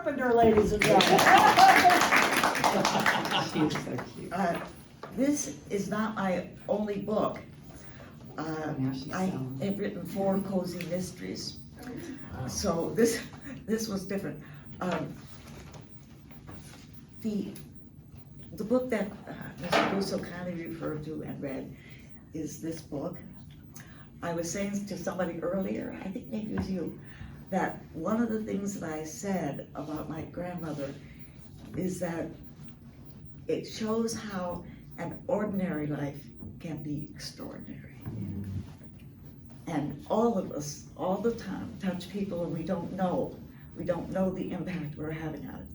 Carpenter, ladies and gentlemen. She's so cute. This is not my only book. Now she's I selling. have written 4 cozy mysteries. So this was different. The book that Mr. Russo kindly referred to and read is this book. I was saying to somebody earlier, I think maybe it was you, that one of the things that I said about my grandmother is that it shows how an ordinary life can be extraordinary. And all of us, all the time, touch people and we don't know the impact we're having on it.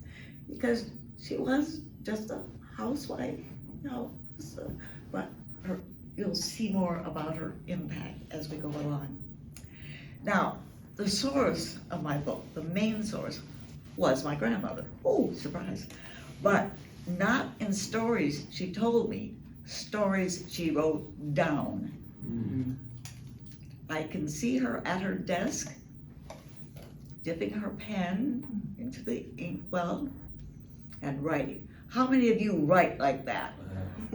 Because she was just a housewife, you know, so, but you'll see more about her impact as we go along. Now, the source of my book, the main source, was my grandmother. Oh, surprise. But not in stories she told me, stories she wrote down. Mm-hmm. I can see her at her desk, dipping her pen into the inkwell and writing. How many of you write like that?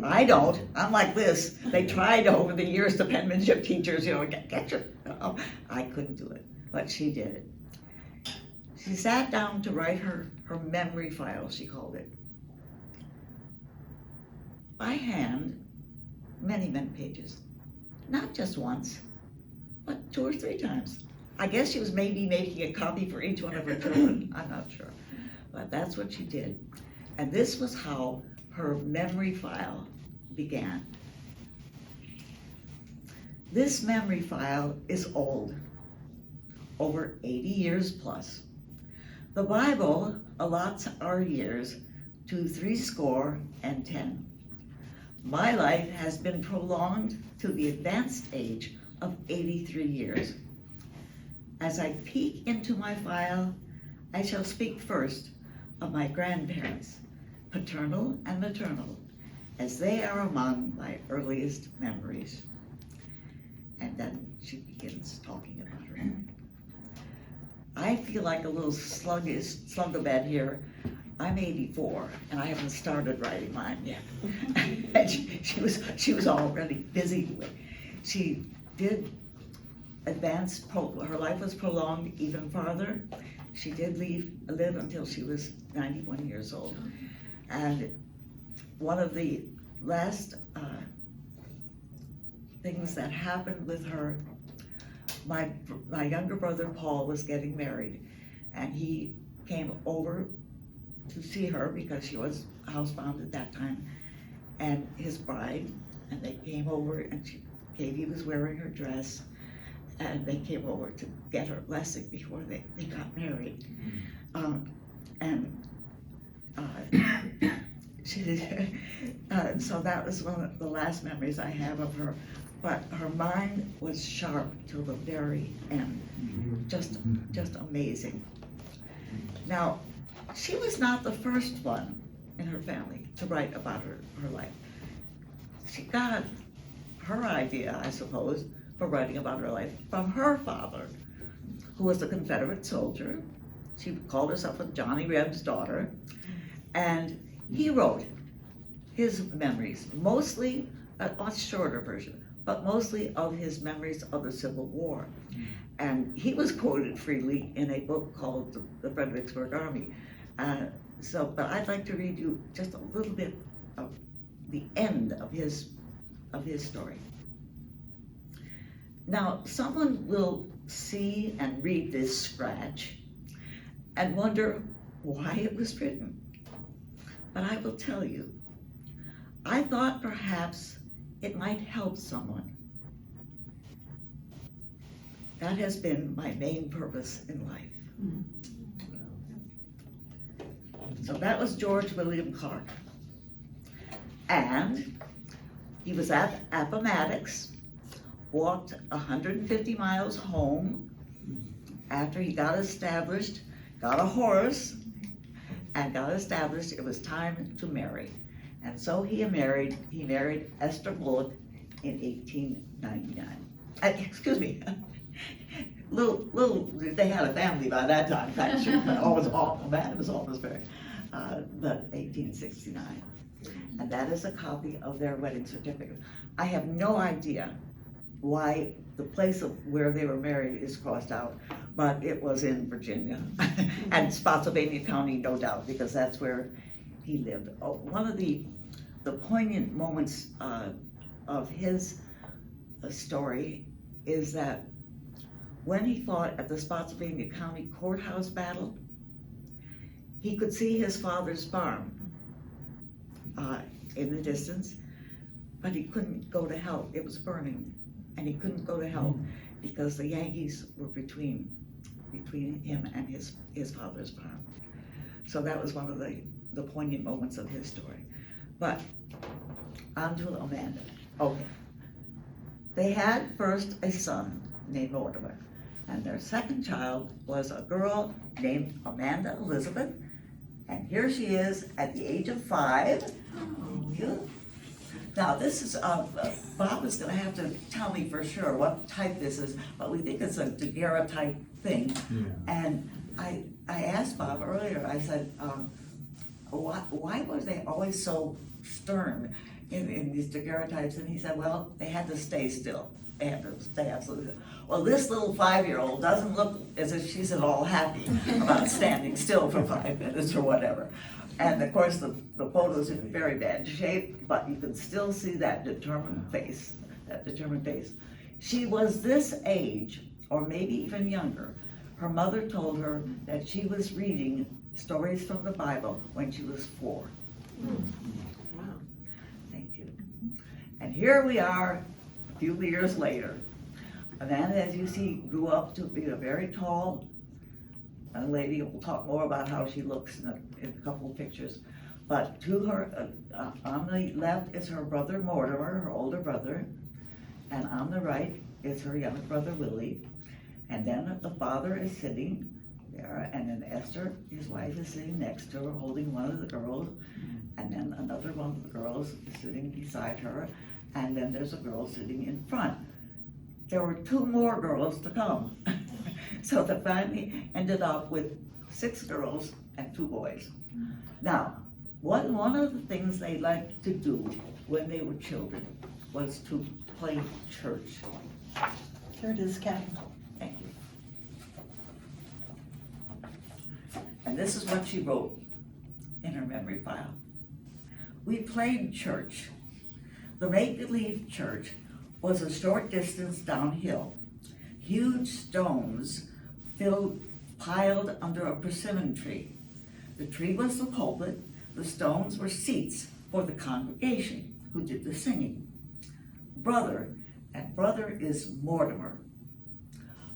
I don't. I'm like this. They tried over the years, the penmanship teachers, you know, get your, oh, I couldn't do it, but she did it. She sat down to write her memory file, she called it. By hand, many, many pages. Not just once, but 2 or 3 times. I guess she was maybe making a copy for each one of her children. I'm not sure, but that's what she did. And this was how her memory file began. This memory file is old, over 80 years plus. The Bible allots our years to 70. My life has been prolonged to the advanced age of 83 years. As I peek into my file, I shall speak first of my grandparents, paternal and maternal, as they are among my earliest memories. And then she begins talking about her. I feel like a little slug-a-bed here. I'm 84 and I haven't started writing mine yet. And she was already busy. She did advance, her life was prolonged even farther. She did live until she was 91 years old. And one of the last things that happened with her, my younger brother Paul was getting married, and he came over to see her because she was housebound at that time, and his bride, and they came over and Katie was wearing her dress, and they came over to get her blessing before they got married. So that was one of the last memories I have of her. But her mind was sharp till the very end, just amazing. Now, she was not the first one in her family to write about her life. She got her idea, I suppose, for writing about her life from her father, who was a Confederate soldier. She called herself a Johnny Reb's daughter, and he wrote his memories, mostly a much shorter version, but mostly of his memories of the Civil War. And he was quoted freely in a book called The Fredericksburg Army. But I'd like to read you just a little bit of the end of his story. Now, someone will see and read this scratch and wonder why it was written. But I will tell you, I thought perhaps it might help someone. That has been my main purpose in life. So that was George William Clark. And he was at Appomattox, walked 150 miles home after he got established, got a horse, and got established. It was time to marry. And so he married Esther Bullock in 1899. Excuse me, they had a family by that time. In fact, Amanda was almost married, but 1869. And that is a copy of their wedding certificate. I have no idea why the place of where they were married is crossed out, but it was in Virginia and Spotsylvania County, no doubt, because that's where he lived. Oh, one of the poignant moments of his story is that when he fought at the Spotsylvania County courthouse battle, he could see his father's farm in the distance, but he couldn't go to help. It was burning, and he couldn't go to help because the Yankees were between him and his father's farm. So that was one of the poignant moments of his story. But on to Amanda. Okay. They had first a son named Mortimer, and their second child was a girl named Amanda Elizabeth, and here she is at the age of 5. Now this is, Bob is gonna have to tell me for sure what type this is, but we think it's a daguerreotype thing. Yeah. And I asked Bob earlier, I said, why were they always so stern in these daguerreotypes? And he said, well, they had to stay still. They had to stay absolutely still. Well, this little 5-year-old doesn't look as if she's at all happy about standing still for 5 minutes or whatever. And of course, the photo's in very bad shape, but you can still see that determined face, She was this age, or maybe even younger. Her mother told her that she was reading stories from the Bible when she was 4. Wow. Thank you. And here we are, a few years later. Amanda, as you see, grew up to be a very tall lady. We'll talk more about how she looks in a couple of pictures. But to her, on the left is her brother Mortimer, her older brother, and on the right is her younger brother Willie. And then the father is sitting there, and then Esther, his wife, is sitting next to her, holding one of the girls, and then another one of the girls is sitting beside her, and then there's a girl sitting in front. There were 2 more girls to come. So the family ended up with 6 girls and 2 boys. Now, one of the things they liked to do when they were children was to play church. Here it is, Kathy. Thank you. And this is what she wrote in her memory file. We played church. The make-believe church was a short distance downhill. Huge stones piled under a persimmon tree. The tree was the pulpit. The stones were seats for the congregation who did the singing. Brother, and brother is Mortimer.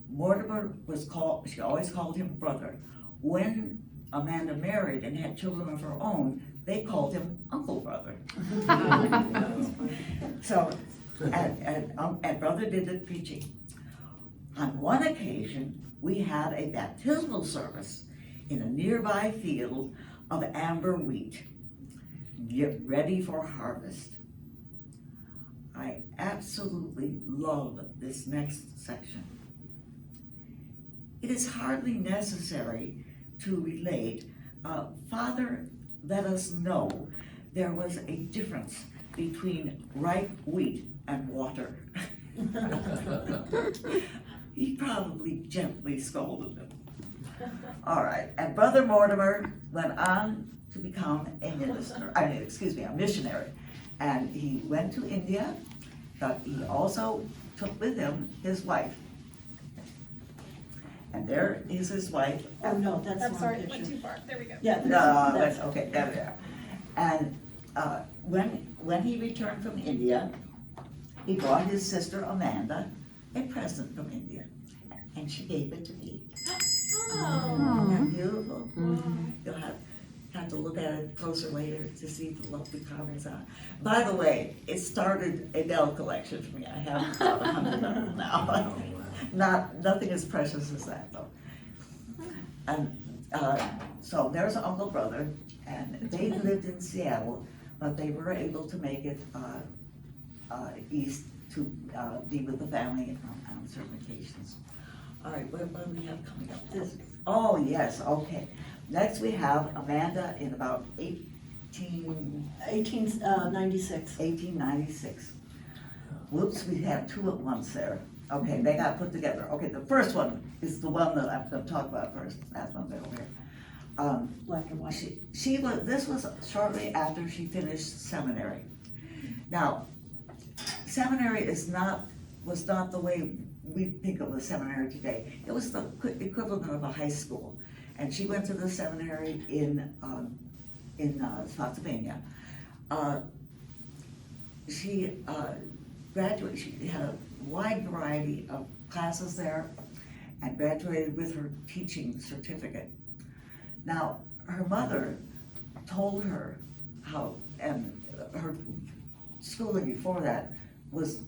Mortimer was called, she always called him brother. When Amanda married and had children of her own, they called him Uncle Brother. So, and brother did the preaching. On one occasion, we had a baptismal service in a nearby field of amber wheat, ready for harvest. I absolutely love this next section. It is hardly necessary to relate. Father let us know there was a difference between ripe wheat and water. He probably gently scolded him. All right, and Brother Mortimer went on to become a missionary. And he went to India, but he also took with him his wife. And there is his wife. Oh, no, that's I'm one sorry, picture. went too far. There we go. Yeah. No, that's okay, there we are. And when he returned from India, he brought his sister Amanda a present from India, and she gave it to me. Oh. Isn't that beautiful? You'll have to look at it closer later to see the lovely carvings on it. By the way, it started a Bell collection for me. I have about 100 of them now. Nothing as precious as that, though. And so there's Uncle Brother, and they lived in Seattle, but they were able to make it east to be with the family on certain occasions. All right, what do we have coming up? This, Oh, yes, okay. Next we have Amanda in about 1896. 1896. Whoops, we have two at once there. Okay, they got put together. Okay, the first one is the one that I'm gonna talk about first. That's one over here. Black and white. This was shortly after she finished seminary. Now, seminary was not the way we think of the seminary today. It was the equivalent of a high school. And she went to the seminary in Spotsylvania. She graduated, she had a wide variety of classes there and graduated with her teaching certificate. Now, her mother told her how, and her schooling before that was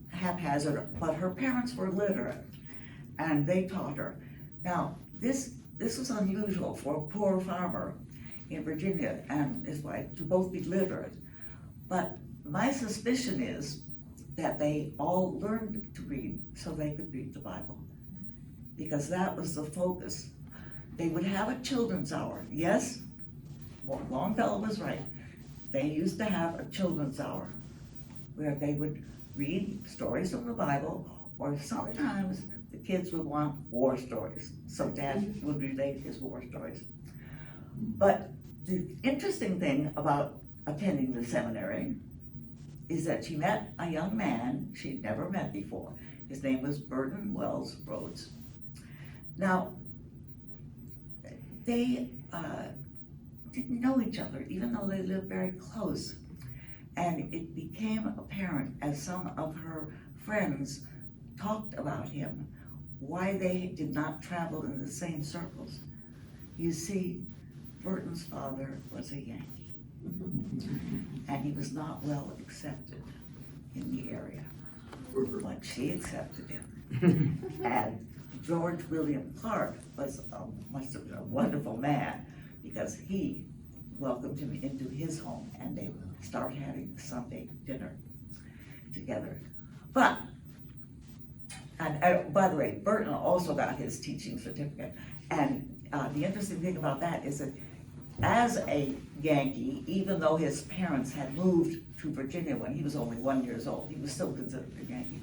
haphazard, but her parents were literate and they taught her. Now, this was unusual for a poor farmer in Virginia and his wife to both be literate. But my suspicion is that they all learned to read so they could read the Bible, because that was the focus. They would have a children's hour. Yes, Longfellow was right. They used to have a children's hour where they would read stories from the Bible, or sometimes the kids would want war stories. So Dad would relate his war stories. But the interesting thing about attending the seminary is that she met a young man she'd never met before. His name was Burton Wells Rhodes. Now, they didn't know each other, even though they lived very close. And it became apparent as some of her friends talked about him, why they did not travel in the same circles. You see, Burton's father was a Yankee, and he was not well accepted in the area, but she accepted him. And George William Clark must have been a wonderful man, because he welcomed him into his home, and they started having Sunday dinner together. But, and by the way, Burton also got his teaching certificate. And the interesting thing about that is that as a Yankee, even though his parents had moved to Virginia when he was only 1 year old, he was still considered a Yankee,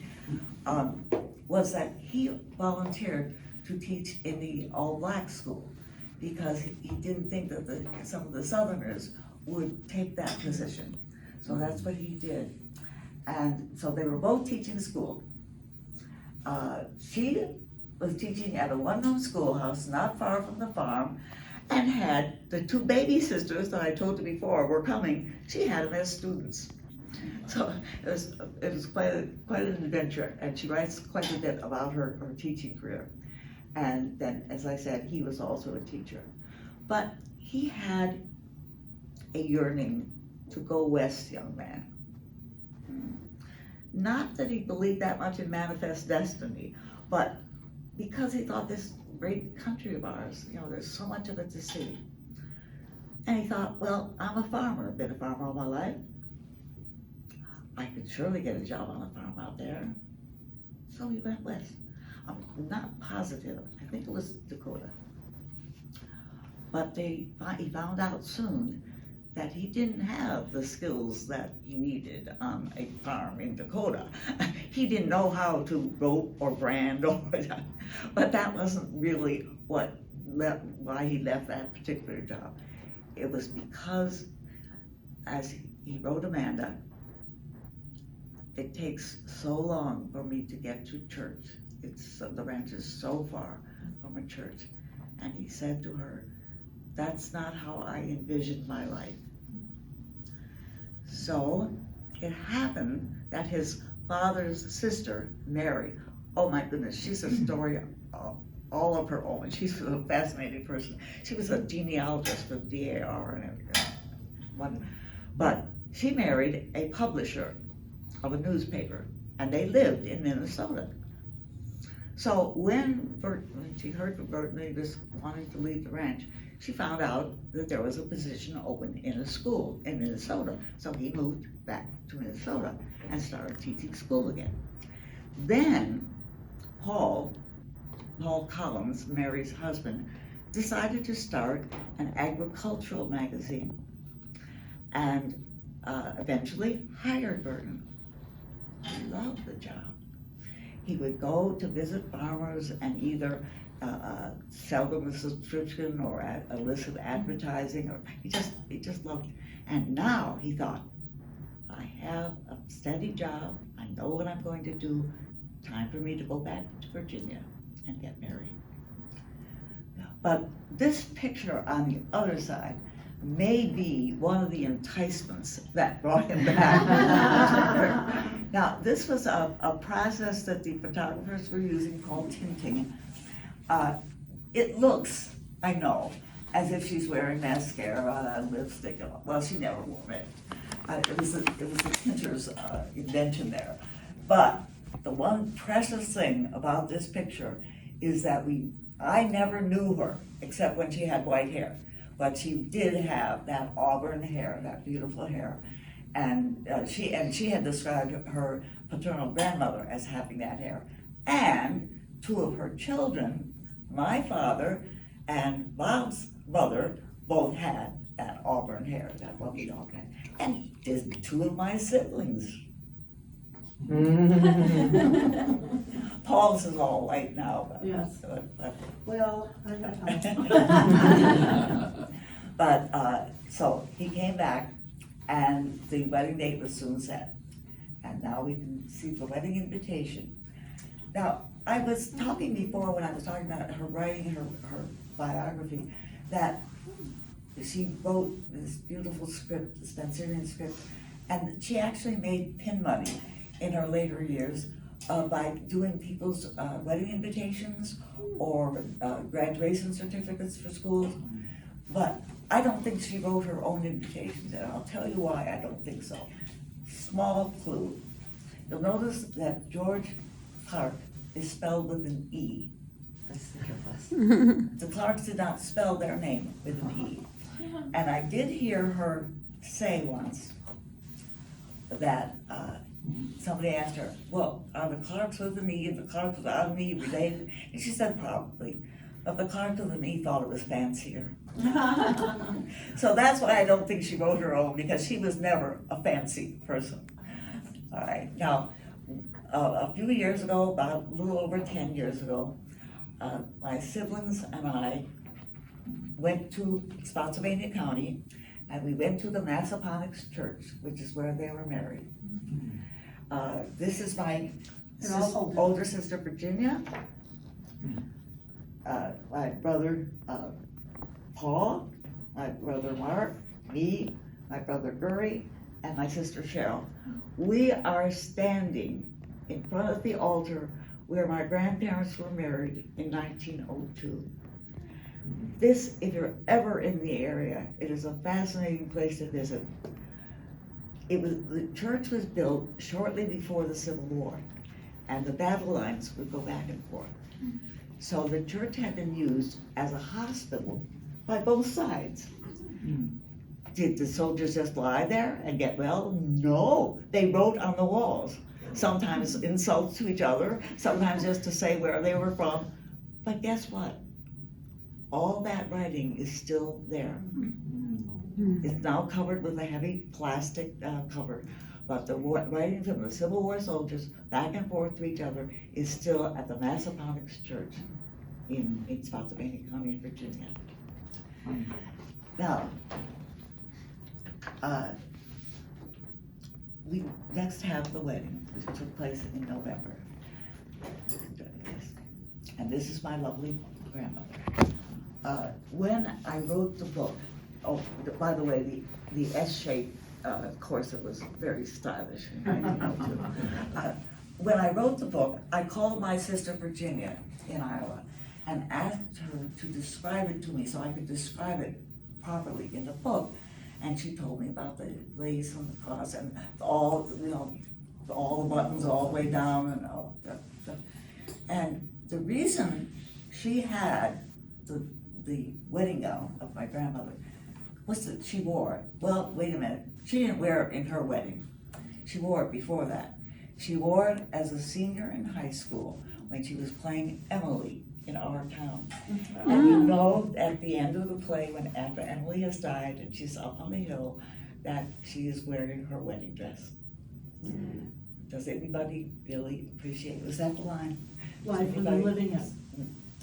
was that he volunteered to teach in the all-black school, because he didn't think that some of the Southerners would take that position. So that's what he did. And so they were both teaching school. She was teaching at a one-room schoolhouse not far from the farm, and had the two baby sisters that I told you before were coming. She had them as students. So it was quite an adventure, and she writes quite a bit about her teaching career. And then, as I said, he was also a teacher. But he had a yearning to go west, young man. Not that he believed that much in manifest destiny, but because he thought this great country of ours, there's so much of it to see. And he thought, well, I'm a farmer, I've been a farmer all my life. I could surely get a job on a farm out there. So he went west. I'm not positive, I think it was Dakota. But he found out soon that he didn't have the skills that he needed on a farm in Dakota. He didn't know how to rope or brand, but that wasn't really why he left that particular job. It was because, as he wrote Amanda, it takes so long for me to get to church. The ranch is so far from a church. And he said to her, that's not how I envisioned my life. So it happened that his father's sister, Mary, oh my goodness, she's a story all of her own. She's a fascinating person. She was a genealogist with DAR and everything. But she married a publisher of a newspaper, and they lived in Minnesota. So when she heard from Burton that he was wanting to leave the ranch, she found out that there was a position open in a school in Minnesota. So he moved back to Minnesota and started teaching school again. Then Paul Paul Collins, Mary's husband, decided to start an agricultural magazine and eventually hired Vernon. He loved the job. He would go to visit farmers and either sell them a subscription or elicit advertising, or he just loved it. And now he thought, I have a steady job, I know what I'm going to do, time for me to go back to Virginia and get married. But this picture on the other side may be one of the enticements that brought him back. Now, this was a process that the photographers were using called tinting. It looks, I know, as if she's wearing mascara and lipstick. Well, she never wore it. It was the tinter's invention there. But the one precious thing about this picture is that I never knew her except when she had white hair. But she did have that auburn hair, that beautiful hair. And she had described her paternal grandmother as having that hair. And two of her children, my father and Bob's mother, both had that auburn hair, that lovely auburn hair. And did two of my siblings. Paul's is all white now. But, Yes. but Well, I got But, so he came back and the wedding date was soon set. And now we can see the wedding invitation. Now, I was talking before when I was talking about her writing her biography, that she wrote this beautiful script, the Spencerian script, and she actually made pin money in her later years by doing people's wedding invitations or graduation certificates for schools. But I don't think she wrote her own invitations, and I'll tell you why I don't think so. Small clue. You'll notice that George Clark is spelled with an E. The Clarks did not spell their name with an E. And I did hear her say once that somebody asked her, well, are the Clarks with an E and the Clarks without an E related? And she said probably, but the Clark with an E thought it was fancier. So that's why I don't think she wrote her own, because she was never a fancy person. All right, now, a few years ago, about a little over 10 years ago, my siblings and I went to Spotsylvania County, and we went to the Massaponax Church, which is where they were married. This is my older sister Virginia, my brother Paul, my brother Mark, me, my brother Gurry, and my sister Cheryl. We are standing in front of the altar where my grandparents were married in 1902. This, if you're ever in the area, it is a fascinating place to visit. The church was built shortly before the Civil War, and the battle lines would go back and forth. So the church had been used as a hospital by both sides. Did the soldiers just lie there and get well? No, they wrote on the walls. Sometimes insults to each other, sometimes just to say where they were from. But guess what? All that writing is still there. It's now covered with a heavy plastic cover, but the writing from the Civil War soldiers back and forth to each other is still at the Massaponax Church in Spotsylvania County in Virginia. Now, we next have the wedding, which took place in November. And this is my lovely grandmother. When I wrote the book, oh, by the way, the S-shaped corset was very stylish in 1902. When I wrote the book, I called my sister Virginia in Iowa and asked her to describe it to me so I could describe it properly in the book. And she told me about the lace on the cross and all the buttons all the way down and all that stuff. And the reason she had the wedding gown of my grandmother was that she wore it. Well, wait a minute. She didn't wear it in her wedding. She wore it before that. She wore it as a senior in high school when she was playing Emily in our town. And you know, at the end of the play, when after Emily has died and she's up on the hill, that she is wearing her wedding dress. Does anybody really appreciate, was that the line? Life when they're living it.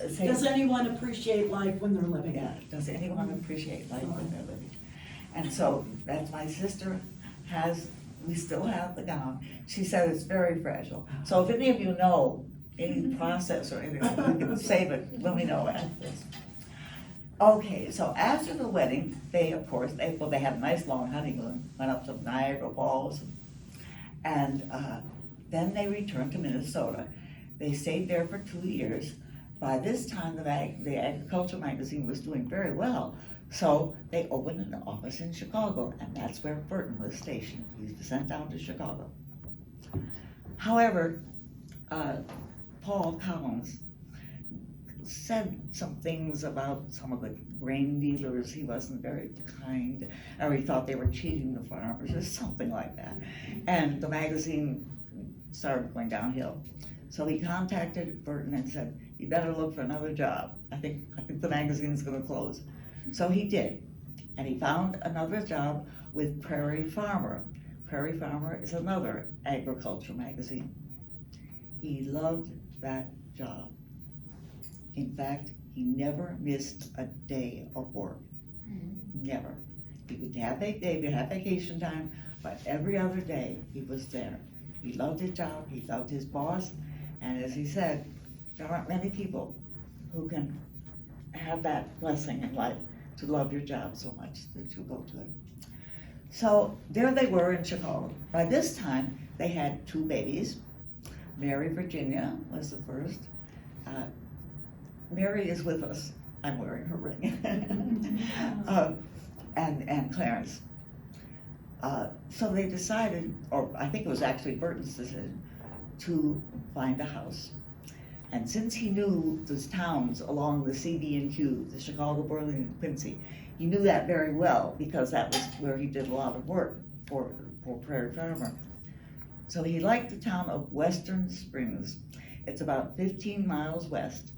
Say- Does anyone appreciate life when they're living Yeah, it? does anyone appreciate life when they're living? And so, that's my sister has, we still have the gown. She said it's very fragile. So if any of you know any process or anything, you can save it, let me know afterwards. Okay, so after the wedding, they, of course, they had a nice long honeymoon, went up to Niagara Falls. And then they returned to Minnesota. They stayed there for 2 years. By this time, the Agriculture magazine was doing very well. So they opened an office in Chicago, and that's where Burton was stationed. He was sent down to Chicago. However, Paul Collins said some things about some of the grain dealers. He wasn't very kind, or he thought they were cheating the farmers, or something like that. And the magazine started going downhill. So he contacted Burton and said, "You better look for another job. I think the magazine's gonna close." So he did, and he found another job with Prairie Farmer. Prairie Farmer is another agriculture magazine. He loved that job. In fact, he never missed a day of work. Never. He would have vacation time, but every other day he was there. He loved his job, he loved his boss, and as he said, there aren't many people who can have that blessing in life to love your job so much that you go to it. So there they were in Chicago. By this time, they had 2 babies. Mary Virginia was the first. Mary is with us. I'm wearing her ring. And Clarence. So they decided, or I think it was actually Burton's decision, to find a house. And since he knew those towns along the CD&Q, the Chicago, Burlington, Quincy, he knew that very well because that was where he did a lot of work for Prairie Farmer. So he liked the town of Western Springs. It's about 15 miles west.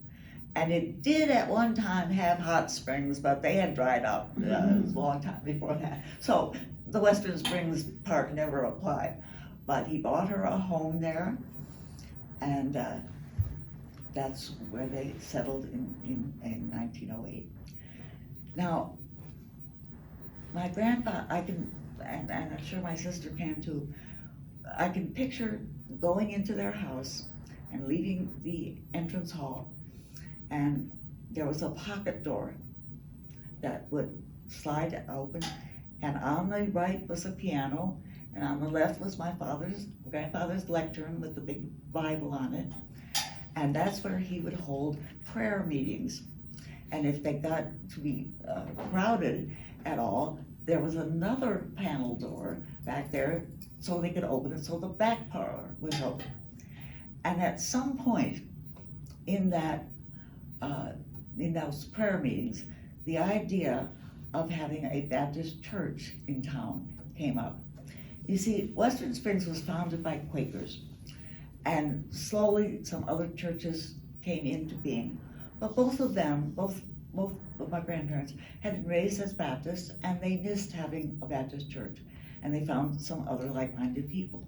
And it did at one time have hot springs, but they had dried up. It was a long time before that. So the Western Springs part never applied. But he bought her a home there, and that's where they settled in 1908. Now, my grandpa, and I'm sure my sister can too, I can picture going into their house and leaving the entrance hall, and there was a pocket door that would slide open, and on the right was a piano, and on the left was my grandfather's lectern with the big Bible on it, and that's where he would hold prayer meetings. And if they got to be crowded at all, there was another panel door back there so they could open it so the back parlor was open. And at some point in those prayer meetings, the idea of having a Baptist church in town came up. You see, Western Springs was founded by Quakers, and slowly some other churches came into being. But both of my grandparents had been raised as Baptists, and they missed having a Baptist church, and they found some other like-minded people.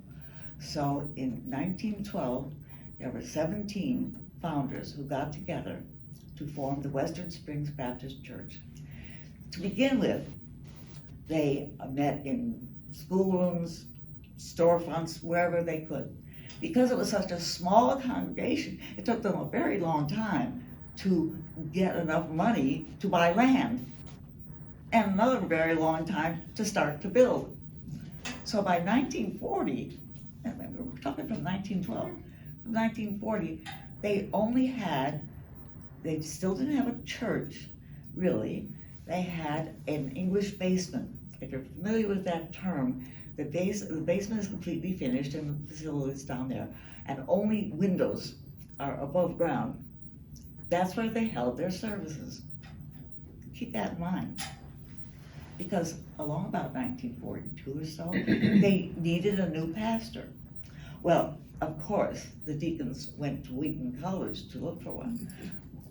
So in 1912, there were 17 founders who got together to form the Western Springs Baptist Church. To begin with, they met in schoolrooms, storefronts, wherever they could. Because it was such a small congregation, it took them a very long time to get enough money to buy land, and another very long time to start to build. So by 1940, we're talking from 1912, from 1940, they still didn't have a church, really. They had an English basement. If you're familiar with that term, the basement is completely finished and the facilities down there, and only windows are above ground. That's where they held their services. Keep that in mind. Because along about 1942 or so, they needed a new pastor. Well, of course, the deacons went to Wheaton College to look for one.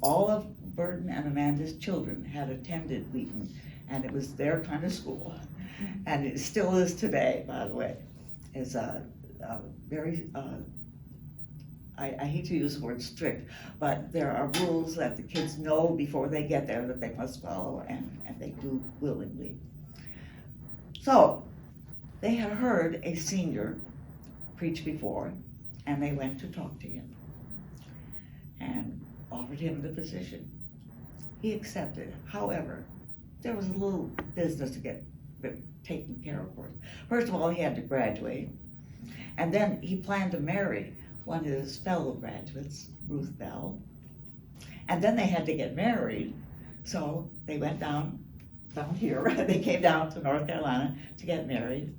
all of Burton and Amanda's children had attended Wheaton, and it was their kind of school. And it still is today, by the way. It's very, I hate to use the word strict, but there are rules that the kids know before they get there that they must follow, and they do willingly. So, they had heard a senior preach before, and they went to talk to him and offered him the position. He accepted. However, there was a little business to get taken care of first. First of all, he had to graduate, and then he planned to marry one of his fellow graduates, Ruth Bell, and then they had to get married, so they went down here, they came down to North Carolina to get married,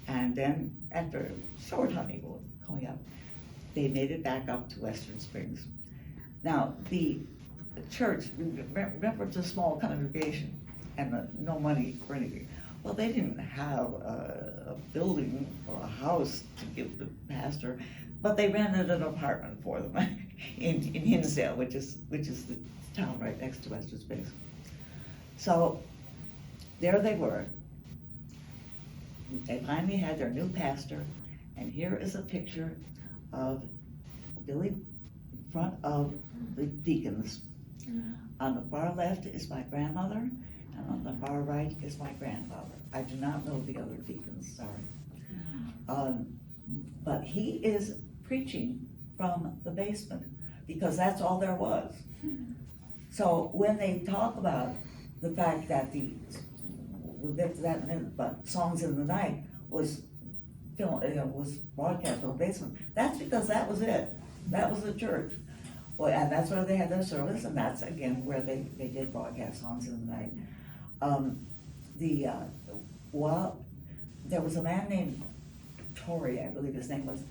and then after a short honeymoon coming up, they made it back up to Western Springs. Now, the church, remember, it's a small congregation and no money for anything. Well, they didn't have a building or a house to give the pastor, but they rented an apartment for them in Hinsdale, which is the town right next to Western Springs. So there they were. They finally had their new pastor, and here is a picture of Billy in front of the deacons. On the far left is my grandmother, and on the far right is my grandfather. I do not know the other deacons, sorry. But he is preaching from the basement, because that's all there was. So when they talk about the fact that we'll get to that in a minute, but Songs in the Night was was broadcast from the basement, that's because that was it. That was the church. Well, and that's where they had their service, and that's again where they did broadcast Songs in the Night. There was a man named Torrey, I believe his name was,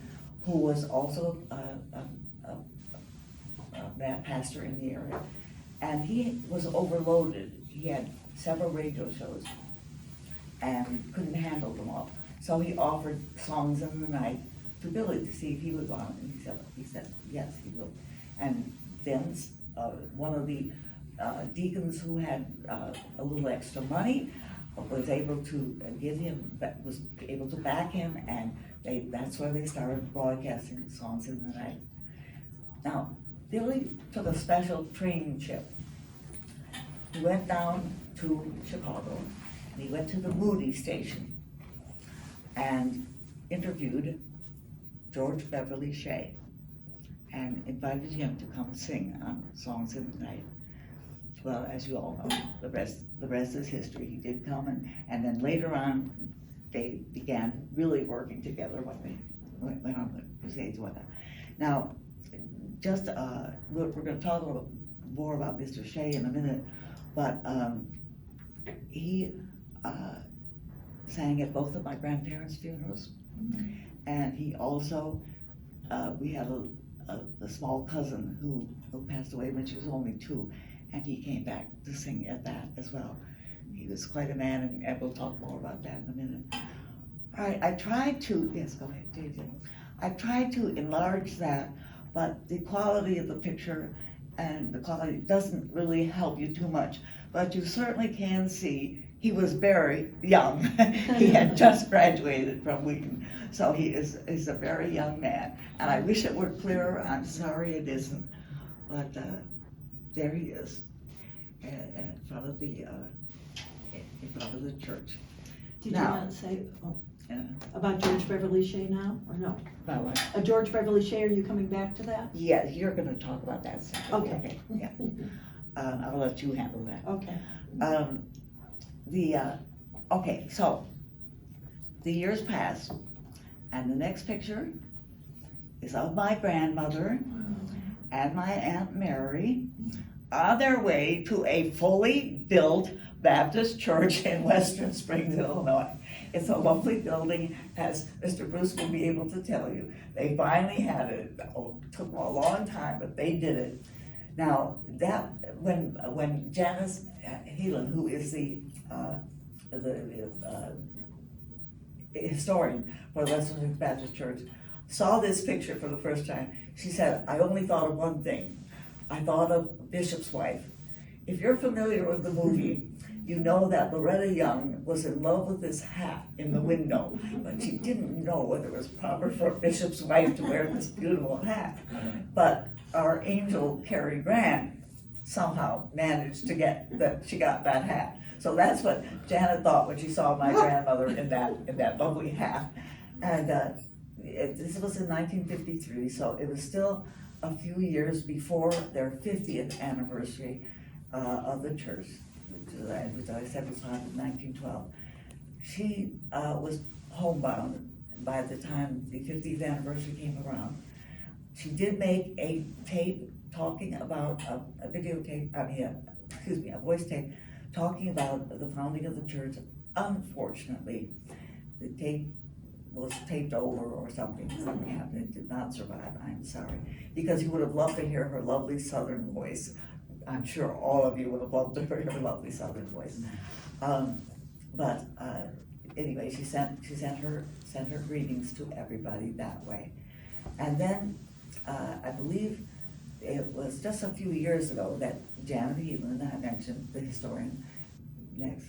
who was also a pastor in the area, and he was overloaded. He had several radio shows and couldn't handle them all. So he offered Songs in the Night to Billy to see if he would go on, and he said yes, he would. And then one of the deacons who had a little extra money was able to back him, and that's where they started broadcasting Songs in the Night. Now, Billy took a special training trip. He went down to Chicago, and he went to the Moody station and interviewed George Beverly Shea and invited him to come sing on Songs in the Night. Well, as you all know, the rest is history. He did come, and then later on, they began really working together when they went on the crusades and whatnot. Now, just, we're gonna talk a little more about Mr. Shea in a minute, but he sang at both of my grandparents' funerals, and he also, we have a small cousin who passed away when she was only 2, and he came back to sing at that as well. He was quite a man, and we'll talk more about that in a minute. All right, I tried to, yes, go ahead, JJ. I tried to enlarge that, but the quality of the picture and the quality doesn't really help you too much. But you certainly can see he was very young. He had just graduated from Wheaton, so he is a very young man. And I wish it were clearer. I'm sorry it isn't, but there he is in front of the church. Did Now, you not say about George Beverly Shea now, or no? By what? George Beverly Shea, are you coming back to that? Yeah, you're going to talk about that separately. Okay. Yeah. I'll let you handle that. Okay. Okay, so the years pass, and the next picture is of my grandmother and my Aunt Mary on their way to a fully built Baptist church in Western Springs, Illinois. It's a lovely building, as Mr. Bruce will be able to tell you. They finally had it. It took a long time, but they did it. Now, when Janice Heelan, who is the historian for the Western Springs Baptist Church, saw this picture for the first time, she said, I only thought of one thing. I thought of Bishop's Wife. If you're familiar with the movie, you know that Loretta Young was in love with this hat in the window, but she didn't know whether it was proper for a bishop's wife to wear this beautiful hat. But our angel Cary Grant somehow managed to get that, she got that hat. So that's what Janet thought when she saw my grandmother in that lovely hat. And this was in 1953, so it was still a few years before their 50th anniversary of the church, which I said was founded in 1912. She was homebound by the time the 50th anniversary came around. She did make a tape talking about, a voice tape talking about the founding of the church. Unfortunately, the tape was taped over or something happened. It did not survive, I'm sorry. Because you would have loved to hear her lovely southern voice. I'm sure all of you would have loved to hear her lovely southern voice. Anyway, she sent her greetings to everybody that way. And then I believe it was just a few years ago that Janet Heatland, I mentioned, the historian, next,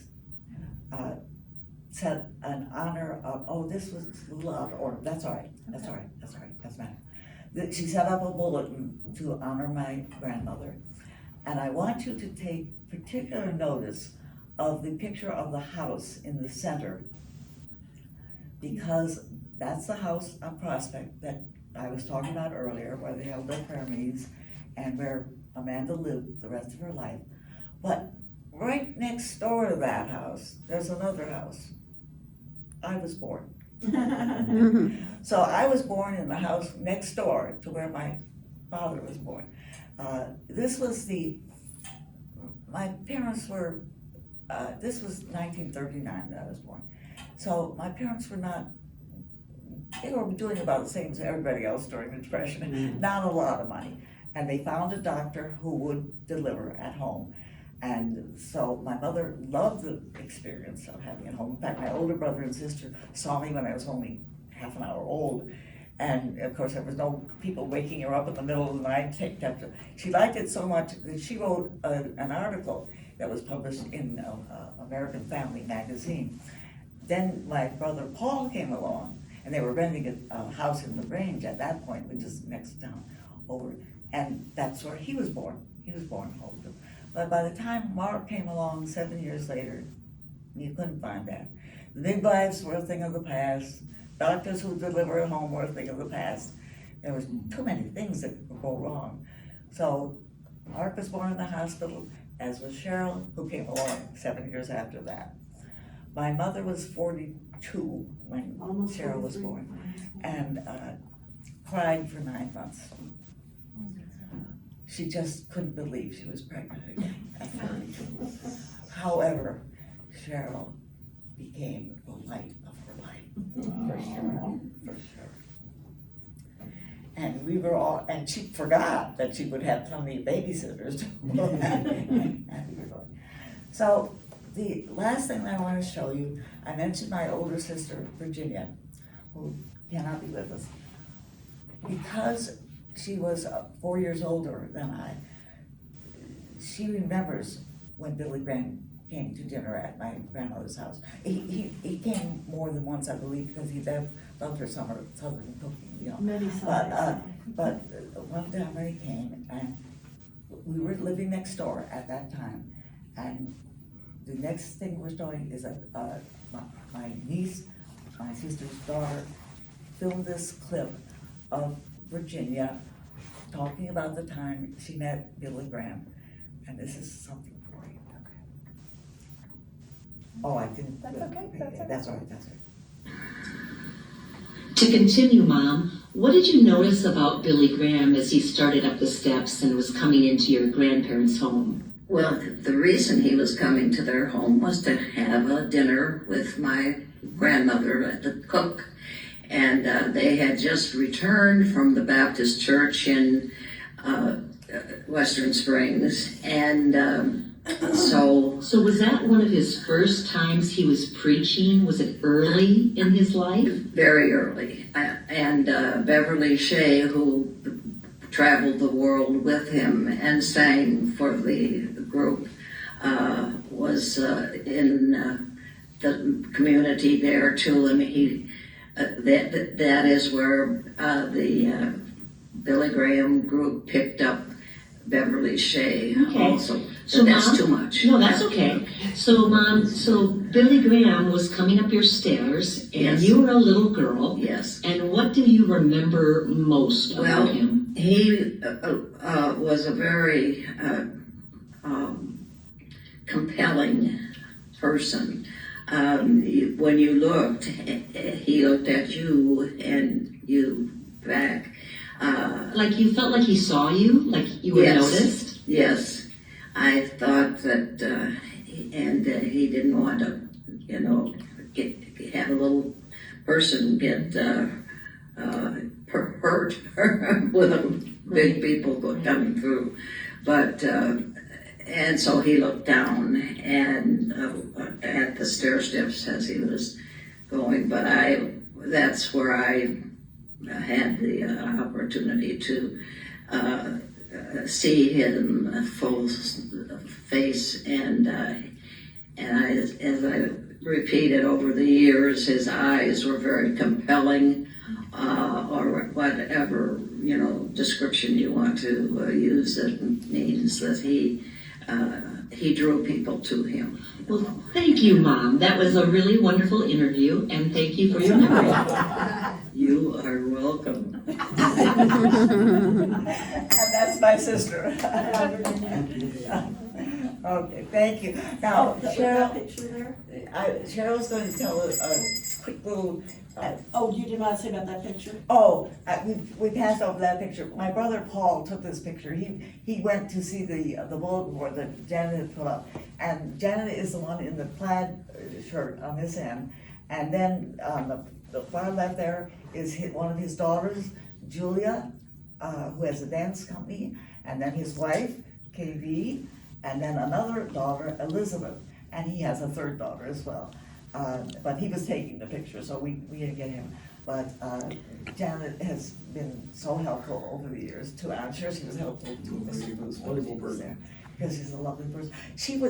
said an honor of, this was a little out of order, that's all right, doesn't matter. She set up a bulletin to honor my grandmother. And I want you to take particular notice of the picture of the house in the center, because that's the house on Prospect that I was talking about earlier, where they held their prayer meetings and where Amanda lived the rest of her life. But right next door to that house, there's another house. I was born. So I was born in the house next door to where my father was born. This was my parents were, this was 1939 that I was born. So my parents were not, they were doing about the same as everybody else during the Depression, not a lot of money. And they found a doctor who would deliver at home. And so my mother loved the experience of having it home. In fact, my older brother and sister saw me when I was only half an hour old. And of course, there was no people waking her up in the middle of the night. She liked it so much that she wrote an article that was published in American Family magazine. Then my brother Paul came along, and they were renting a house in LaGrange at that point, which is next town over. And that's where he was born. He was born in Holden. But by the time Mark came along 7 years later, you couldn't find that. The midwives were a thing of the past. Doctors who deliver at home were a thing of the past. There was too many things that could go wrong. So Mark was born in the hospital, as was Cheryl, who came along 7 years after that. My mother was 42 when Almost Cheryl was 43. born, and cried for 9 months. She just couldn't believe she was pregnant again at 42. However, Cheryl became the light of her life, for sure. And we were all, and she forgot that she would have plenty of babysitters. So the last thing I want to show you, I mentioned my older sister, Virginia, who cannot be with us. Because she was 4 years older than I, she remembers when Billy Graham came to dinner at my grandmother's house. He came more than once, I believe, because he loved her southern cooking, you know. Many Sundays. But one time when he came, and we were living next door at that time, and the next thing we're doing is that my niece, my sister's daughter, filmed this clip of Virginia talking about the time she met Billy Graham, and this is something for you. Oh, I didn't. That's okay, that's okay. That's all right. To continue, Mom, what did you notice about Billy Graham as he started up the steps and was coming into your grandparents' home? Well, the reason he was coming to their home was to have a dinner with my grandmother, the cook. And they had just returned from the Baptist church in Western Springs. And so was that one of his first times he was preaching? Was it early in his life? very early. And Beverly Shea, who traveled the world with him and sang for the group, was in the community there too, and he that is where the Billy Graham group picked up Beverly Shea Okay. also. So, But that's Mom? too much. No, that's okay. So, Mom, so Billy Graham was coming up your stairs, and Yes. you were a little girl. Yes. And what do you remember most Well, about him? he was a very compelling person. When you looked, he looked at you and you back. Like you felt like he saw you, like you were Yes. noticed? Yes, I thought that, and he didn't want to, have a little person get hurt with big people coming through. But, and so he looked down and at the stair steps as he was going. But that's where I had the opportunity to see him full face, and as I repeated over the years, his eyes were very compelling, or whatever description you want to use. That means that he drew people to him. Well, thank you, Mom. That was a really wonderful interview, and thank you for your memory. You are welcome. And that's my sister. Okay, thank you. Now, That Cheryl, picture there? Cheryl's going to tell a quick little, Oh, you did not say about that picture? we passed over that picture. My brother Paul took this picture. He went to see the bulletin board that Janet had put up. And Janet is the one in the plaid shirt on this end. And then on the far left there is one of his daughters, Julia, who has a dance company, and then his wife, KV, and then another daughter, Elizabeth, and he has a third daughter as well. But he was taking the picture, so we didn't get him. But Janet has been so helpful over the years too. I'm sure she was helpful to Mr. Bruce when he was there, because she's a lovely person.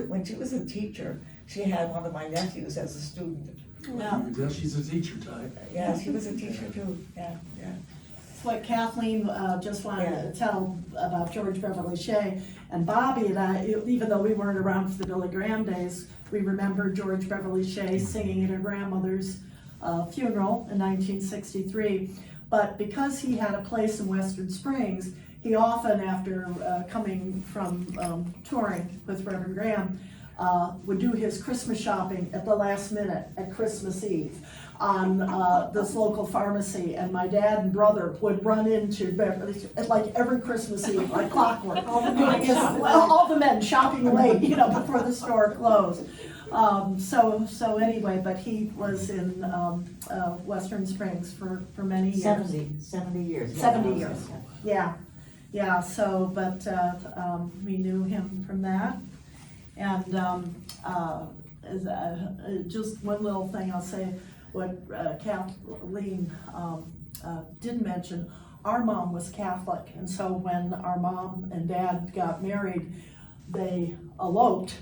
When she was a teacher, she had one of my nephews as a student. Yeah. Yeah, she's a teacher type. Yeah, she was a teacher too, yeah. It's what Kathleen just wanted to tell about George Beverly Shea. And Bobby and I, even though we weren't around for the Billy Graham days, we remember George Beverly Shea singing at her grandmother's funeral in 1963. But because he had a place in Western Springs, he often, after coming from touring with Reverend Graham, would do his Christmas shopping at the last minute at Christmas Eve on this local pharmacy, and my dad and brother would run into Beverly like every Christmas Eve, like clockwork. All the men shopping late, before the store closed. So anyway, but he was in Western Springs for many years. 70 years. 70 years. Yeah. So, but we knew him from that. And just one little thing I'll say, what Kathleen did mention, our mom was Catholic, and so when our mom and dad got married, they eloped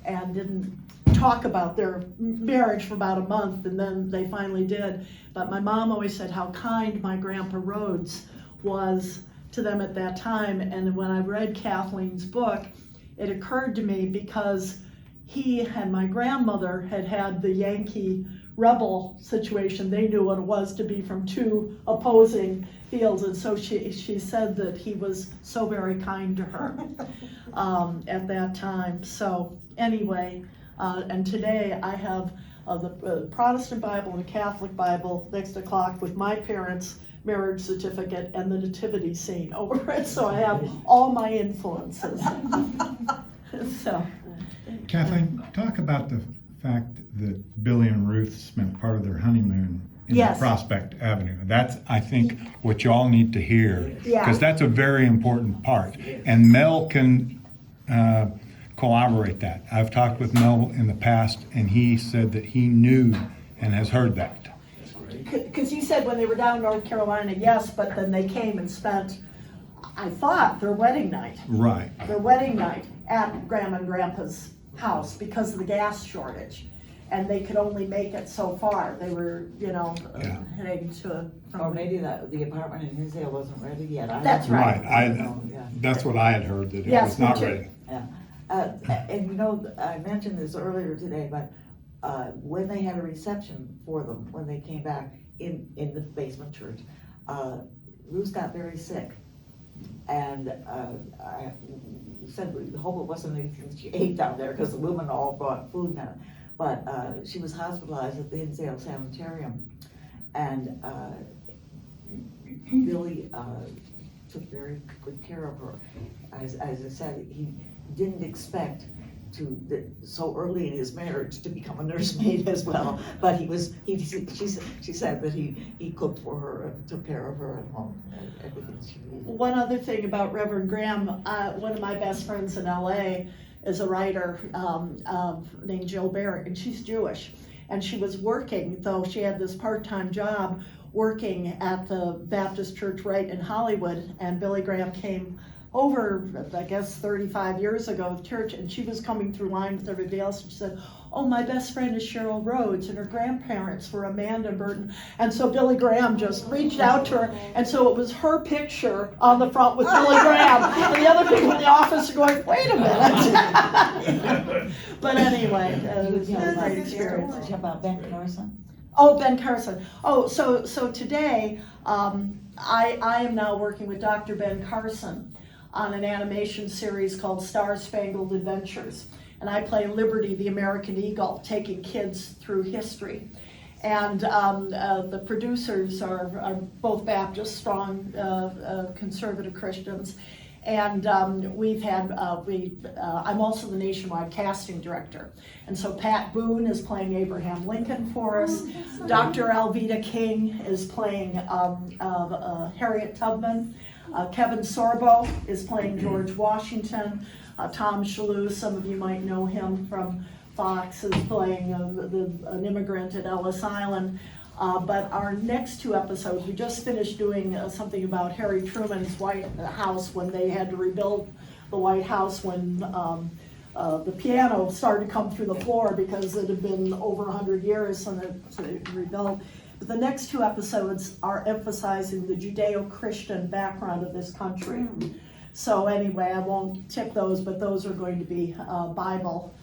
and didn't talk about their marriage for about a month, and then they finally did. But my mom always said how kind my grandpa Rhoads was to them at that time, and when I read Kathleen's book, it occurred to me because he and my grandmother had the Yankee rebel situation. They knew what it was to be from two opposing fields, and so she said that he was so very kind to her at that time. So anyway, and today I have the Protestant Bible and the Catholic Bible next to the clock with my parents' marriage certificate and the nativity scene over it, so I have all my influences. So, Kathleen, talk about the fact that Billy and Ruth spent part of their honeymoon in Yes. Prospect Avenue. That's, I think, what you all need to hear, Yeah. because that's a very important part. And Mel can corroborate that. I've talked with Mel in the past, and he said that he knew and has heard that. because you said when they were down in North Carolina, yes, but then they came and spent I thought, their wedding night. Right. Their wedding night at Grandma and Grandpa's house because of the gas shortage. And they could only make it so far. They were, Yeah. heading to. Or maybe the apartment in Hinsdale wasn't ready yet. That's right. Yeah. That's what I had heard, that it Yes, was not me too. ready. And I mentioned this earlier today, but when they had a reception for them, when they came back in the basement church, Ruth got very sick. And I said, we hope it wasn't anything she ate down there, because the women all brought food now. But she was hospitalized at the Hinsdale Sanitarium. And Billy took very good care of her. As I said, he didn't expect so early in his marriage to become a nursemaid as well. But she said that he cooked for her and took care of her at home, everything she needed. One other thing about Reverend Graham, one of my best friends in LA is a writer named Jill Barrett, and she's Jewish. And she was working, though she had this part-time job, working at the Baptist church right in Hollywood, and Billy Graham came over, I guess 35 years ago with church, and she was coming through line with everybody else, and she said, oh, my best friend is Cheryl Rhoads, and her grandparents were Amanda and Burton. And so Billy Graham just reached out to her, and so it was her picture on the front with Billy Graham, and the other people in the office are going, wait a minute. But anyway, it was a great experience. About Ben Carson? Oh, Ben Carson. Oh, so today, I am now working with Dr. Ben Carson on an animation series called Star Spangled Adventures. And I play Liberty, the American Eagle, taking kids through history. And the producers are both Baptist, strong conservative Christians. And I'm also the nationwide casting director. And so Pat Boone is playing Abraham Lincoln for us. Dr. Alveda King is playing Harriet Tubman. Kevin Sorbo is playing George Washington. Tom Shalhoub, some of you might know him from Fox, is playing an immigrant at Ellis Island. But our next two episodes, we just finished doing something about Harry Truman's White House when they had to rebuild the White House when the piano started to come through the floor because it had been over 100 years and it rebuilt. But the next two episodes are emphasizing the Judeo-Christian background of this country. So anyway, I won't tip those, but those are going to be Bible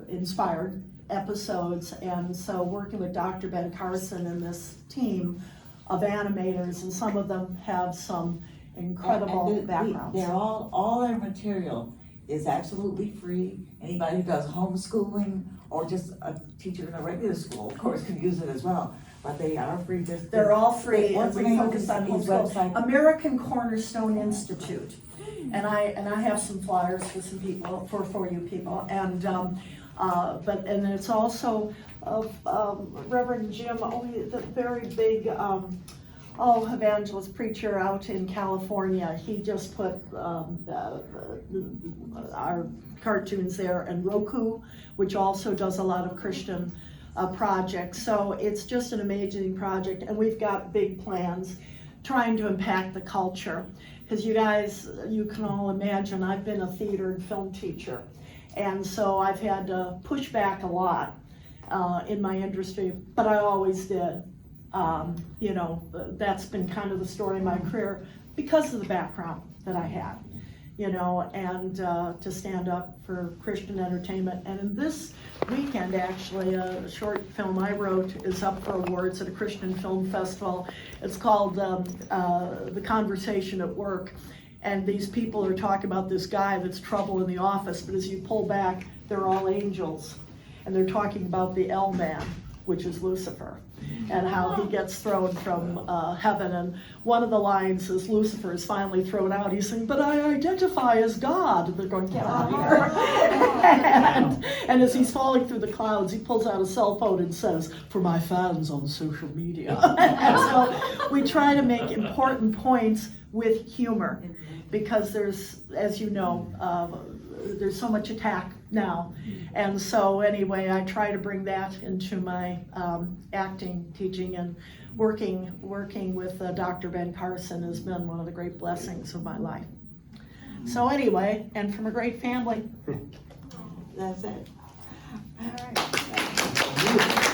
inspired episodes. And so working with Dr. Ben Carson and this team of animators, and some of them have some incredible backgrounds. They're all their material is absolutely free. Anybody who does homeschooling or just a teacher in a regular school, of course, can use it as well. But they are free. They're all free, and What's the we name of focus on his homeschool. website? American Cornerstone Institute, and I have some flyers for some people, for you people, and but it's also Reverend Jim, the very big evangelist preacher out in California. He just put our cartoons there, and Roku, which also does a lot of Christian projects. So it's just an amazing project, and we've got big plans trying to impact the culture. Because you guys, you can all imagine, I've been a theater and film teacher, and so I've had to push back a lot in my industry, but I always did. That's been kind of the story of my career because of the background that I had, and to stand up for Christian entertainment. And in this weekend, actually, a short film I wrote is up for awards at a Christian film festival. It's called The Conversation at Work. And these people are talking about this guy that's trouble in the office, but as you pull back, they're all angels. And they're talking about the L-man, which is Lucifer, and how he gets thrown from heaven. And one of the lines is Lucifer is finally thrown out. He's saying, but I identify as God. And they're going, get out of here. and as he's falling through the clouds, he pulls out a cell phone and says, for my fans on social media. And so we try to make important points with humor, because there's, as you know, there's so much attack now. And so anyway, I try to bring that into my acting, teaching, and working with Dr. Ben Carson has been one of the great blessings of my life. So anyway, and from a great family. That's it. All right.